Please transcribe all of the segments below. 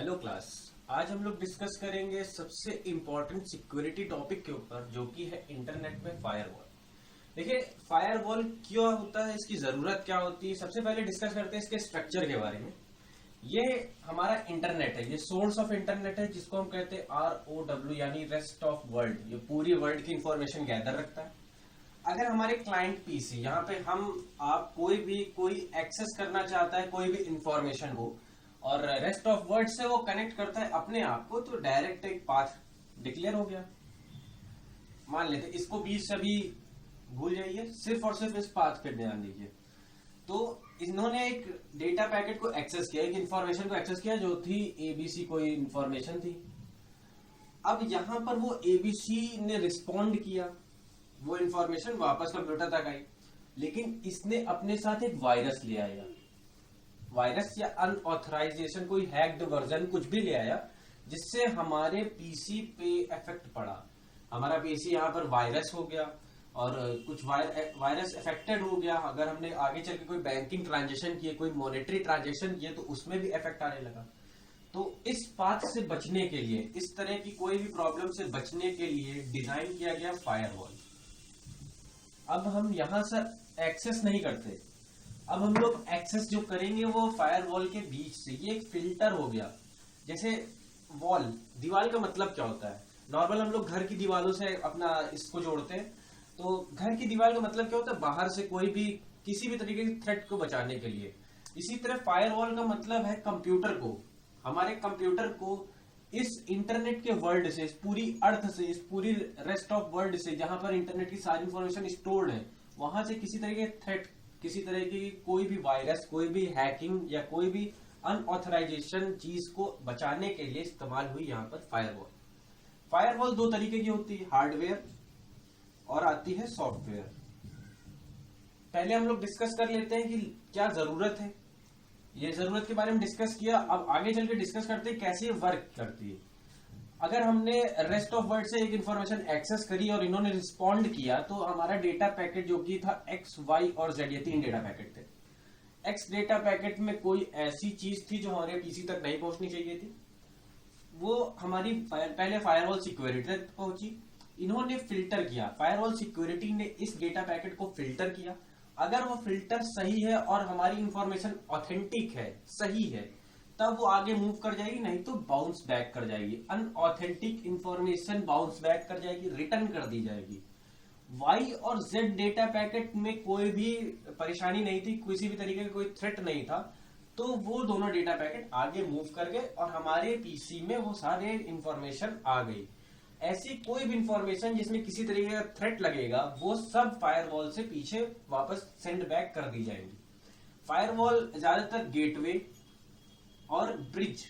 Hello class. आज हम लोग डिस्कस करेंगे सबसे इम्पोर्टेंट सिक्योरिटी टॉपिक के ऊपर, जो कि है इंटरनेट में फायरवॉल। देखिए, फायरवॉल क्यों होता है, इसकी जरूरत क्या होती है। सबसे पहले डिस्कस करते हैं इसके स्ट्रक्चर के बारे में। ये हमारा इंटरनेट है, ये सोर्स ऑफ इंटरनेट है, जिसको हम कहते हैं ROW यानी रेस्ट ऑफ वर्ल्ड। ये पूरी वर्ल्ड की इंफॉर्मेशन गैदर रखता है। अगर हमारे क्लाइंट पीसी, यहाँ पे आप कोई एक्सेस करना चाहता है कोई भी इंफॉर्मेशन को, और रेस्ट ऑफ वर्ल्ड से वो कनेक्ट करता है अपने आप को, तो डायरेक्ट एक पाथ डिक्लेयर हो गया। मान लेते इसको बीच से भी भूल जाइए, सिर्फ और सिर्फ इस पाथ पे ध्यान दीजिए। तो इन्होंने एक डेटा पैकेट को एक्सेस किया, एक इंफॉर्मेशन को एक्सेस किया, जो थी ABC कोई इंफॉर्मेशन थी। अब यहां पर वो ABC ने रिस्पॉन्ड किया, वो इंफॉर्मेशन वापस कंप्यूटर तक आई, लेकिन इसने अपने साथ एक वायरस ले आया। वायरस या अनऑथराइजेशन, कोई हैक्ड वर्जन कुछ भी ले आया, जिससे हमारे पीसी पे इफेक्ट पड़ा। हमारा पीसी यहाँ पर वायरस हो गया, और कुछ वायरस इफेक्टेड हो गया। अगर हमने आगे चल के कोई बैंकिंग ट्रांजेक्शन किए, कोई मॉनेटरी ट्रांजेक्शन किए, तो उसमें भी इफेक्ट आने लगा। तो इस पाथ से बचने के लिए, इस तरह की कोई भी प्रॉब्लम से बचने के लिए डिजाइन किया गया फायरवॉल। अब हम यहां से एक्सेस नहीं करते, अब हम लोग एक्सेस जो करेंगे वो फायरवॉल के बीच से। ये एक फिल्टर हो गया। जैसे वॉल, दीवार का मतलब क्या होता है? नॉर्मल हम लोग घर की दीवारों से अपना इसको जोड़ते हैं। तो घर की दीवार का मतलब क्या होता है? बाहर से कोई भी किसी भी तरीके के थ्रेट को बचाने के लिए। इसी तरह फायरवॉल का मतलब है कंप्यूटर को, हमारे कंप्यूटर को इस इंटरनेट के वर्ल्ड से, इस पूरी अर्थ से, इस पूरी रेस्ट ऑफ वर्ल्ड से, जहां पर इंटरनेट की सारी इंफॉर्मेशन स्टोर्ड है, वहां से किसी तरह के थ्रेट, किसी तरह की कोई भी वायरस, कोई भी हैकिंग या कोई भी अनऑथराइजेशन चीज को बचाने के लिए इस्तेमाल हुई यहाँ पर फायरवॉल। फायरवॉल दो तरीके की होती है, हार्डवेयर और आती है सॉफ्टवेयर। पहले हम लोग डिस्कस कर लेते हैं कि क्या जरूरत है। ये जरूरत के बारे में डिस्कस किया, अब आगे चल के डिस्कस करते हैं कैसे वर्क करती है। अगर हमने रेस्ट ऑफ वर्ल्ड से एक इंफॉर्मेशन एक्सेस करी और इन्होंने रिस्पॉन्ड किया, तो हमारा डेटा पैकेट जो कि था X, Y और Z, ये 3 डेटा पैकेट थे। X डेटा पैकेट में कोई ऐसी चीज थी जो हमारे पीसी तक नहीं पहुंचनी चाहिए थी, वो हमारी पहले फायरवॉल सिक्योरिटी तक पहुंची। इन्होंने फिल्टर किया, फायरवॉल सिक्योरिटी ने इस डेटा पैकेट को फिल्टर किया। अगर वो फिल्टर सही है और हमारी इंफॉर्मेशन ऑथेंटिक है, सही है, तब वो आगे मूव कर जाएगी, नहीं तो बाउंस बैक कर जाएगी। अनऑथेंटिक इंफॉर्मेशन बाउंस बैक कर जाएगी, रिटर्न कर दी जाएगी। Y और Z डेटा पैकेट में कोई भी परेशानी नहीं थी, किसी भी तरीके का कोई थ्रेट नहीं था, तो वो दोनों डेटा पैकेट आगे मूव कर गए और हमारे पीसी में वो सारे इंफॉर्मेशन आ गई। ऐसी कोई भी इंफॉर्मेशन जिसमें किसी तरीके का थ्रेट लगेगा, वो सब फायरवॉल से पीछे वापस सेंड बैक कर दी जाएंगी। फायरवॉल ज्यादातर गेटवे और ब्रिज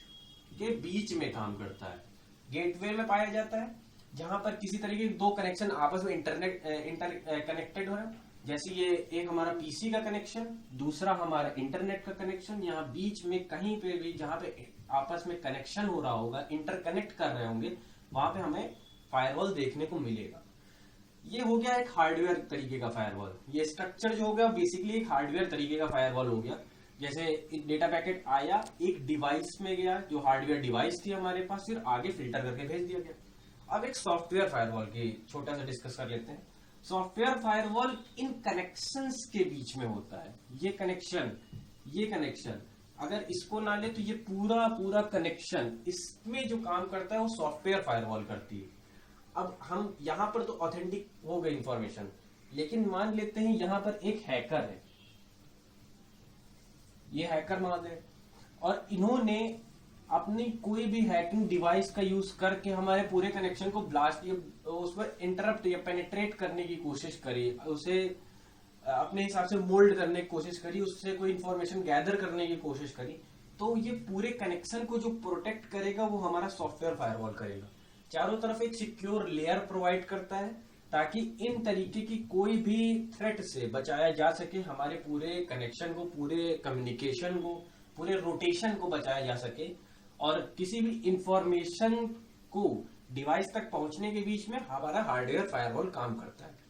के बीच में काम करता है। गेटवे में पाया जाता है जहां पर किसी तरीके के दो कनेक्शन आपस में इंटर कनेक्टेड हो रहा है। जैसे ये एक हमारा पीसी का कनेक्शन, दूसरा हमारा इंटरनेट का कनेक्शन। यहाँ बीच में कहीं पे भी जहां पे आपस में कनेक्शन हो रहा होगा, इंटरकनेक्ट कर रहे होंगे, वहां पे हमें फायरवॉल देखने को मिलेगा। ये हो गया एक हार्डवेयर तरीके का फायरवॉल। ये स्ट्रक्चर जो हो गया बेसिकली एक हार्डवेयर तरीके का फायरवॉल हो गया। जैसे एक डेटा पैकेट आया, एक डिवाइस में गया, जो हार्डवेयर डिवाइस थी हमारे पास, फिर आगे फिल्टर करके भेज दिया गया। अब एक सॉफ्टवेयर फायरवॉल की छोटा सा डिस्कस कर लेते हैं। सॉफ्टवेयर फायरवॉल इन कनेक्शंस के बीच में होता है। ये कनेक्शन अगर इसको ना ले, तो ये पूरा कनेक्शन, इसमें जो काम करता है वो सॉफ्टवेयर फायरवॉल करती है। अब हम यहां पर तो ऑथेंटिक हो गई इंफॉर्मेशन, लेकिन मान लेते हैं यहां पर एक हैकर है, ये हैकर महोदय, और इन्होंने अपनी कोई भी हैकिंग डिवाइस का यूज करके हमारे पूरे कनेक्शन को ब्लास्ट या उस पर इंटरप्ट या पेनिट्रेट करने की कोशिश करी, उसे अपने हिसाब से मोल्ड करने की कोशिश करी, उससे कोई इंफॉर्मेशन गैदर करने की कोशिश करी। तो ये पूरे कनेक्शन को जो प्रोटेक्ट करेगा वो हमारा सॉफ्टवेयर फायरवॉल करेगा। चारों तरफ एक सिक्योर लेयर प्रोवाइड करता है, ताकि इन तरीके की कोई भी थ्रेट से बचाया जा सके। हमारे पूरे कनेक्शन को, पूरे कम्युनिकेशन को, पूरे रोटेशन को बचाया जा सके, और किसी भी इंफॉर्मेशन को डिवाइस तक पहुंचने के बीच में हमारा हार्डवेयर फायरवॉल काम करता है।